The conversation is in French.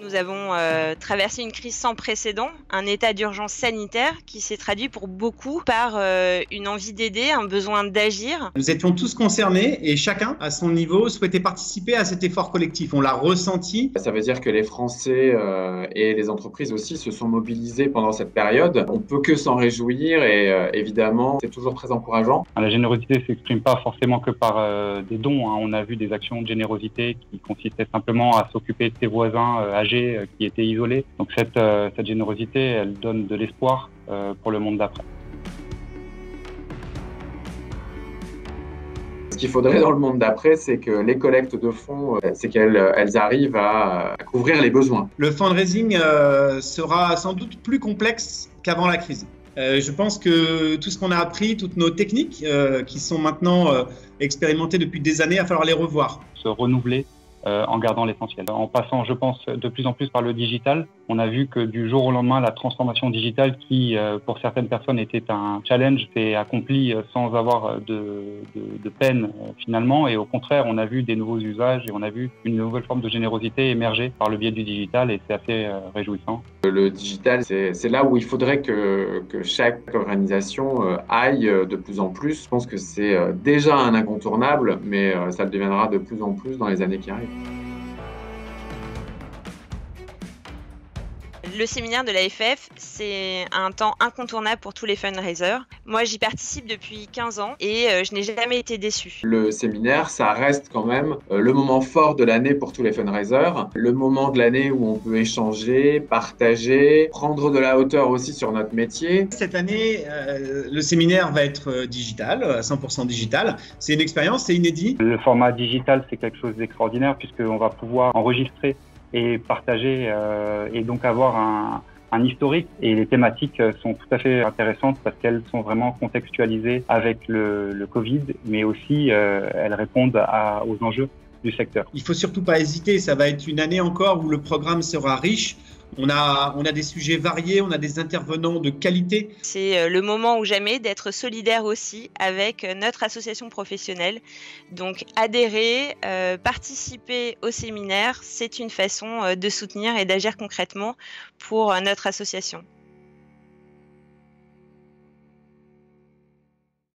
nous avons traversé une crise sans précédent, un état d'urgence sanitaire qui s'est traduit pour beaucoup par une envie d'aider, un besoin d'agir. Nous étions tous concernés et chacun, à son niveau, souhaitait participer à cet effort collectif. On l'a ressenti. Ça veut dire que les Français et les entreprises aussi se sont mobilisés pendant cette période. On peut que s'en réjouir et évidemment, c'est toujours très encourageant. La générosité ne s'exprime pas forcément que par des dons. On a vu des actions de générosité qui consistaient simplement à s'occuper de ses voisins âgés qui étaient isolés. Donc cette générosité, elle donne de l'espoir pour le monde d'après. Ce qu'il faudrait dans le monde d'après, c'est que les collectes de fonds, c'est qu'elles arrivent à couvrir les besoins. Le fundraising sera sans doute plus complexe qu'avant la crise. Je pense que tout ce qu'on a appris, toutes nos techniques qui sont maintenant expérimentées depuis des années, il va falloir les revoir. Se renouveler en gardant l'essentiel. En passant, je pense, de plus en plus par le digital, on a vu que du jour au lendemain, la transformation digitale qui, pour certaines personnes, était un challenge, s'est accomplie sans avoir de peine finalement. Et au contraire, on a vu des nouveaux usages et on a vu une nouvelle forme de générosité émerger par le biais du digital et c'est assez réjouissant. Le digital, c'est là où il faudrait que chaque organisation aille de plus en plus. Je pense que c'est déjà un incontournable, mais ça le deviendra de plus en plus dans les années qui arrivent. Le séminaire de l'AFF, c'est un temps incontournable pour tous les fundraisers. Moi, j'y participe depuis 15 ans et je n'ai jamais été déçue. Le séminaire, ça reste quand même le moment fort de l'année pour tous les fundraisers. Le moment de l'année où on peut échanger, partager, prendre de la hauteur aussi sur notre métier. Cette année, le séminaire va être digital, à 100% digital. C'est une expérience, c'est inédit. Le format digital, c'est quelque chose d'extraordinaire puisqu'on va pouvoir enregistrer et partager et donc avoir un historique. Et les thématiques sont tout à fait intéressantes parce qu'elles sont vraiment contextualisées avec le Covid, mais aussi elles répondent aux enjeux du secteur. Il faut surtout pas hésiter, ça va être une année encore où le programme sera riche. On a des sujets variés, on a des intervenants de qualité. C'est le moment ou jamais d'être solidaire aussi avec notre association professionnelle. Donc adhérer, participer au séminaire, c'est une façon de soutenir et d'agir concrètement pour notre association.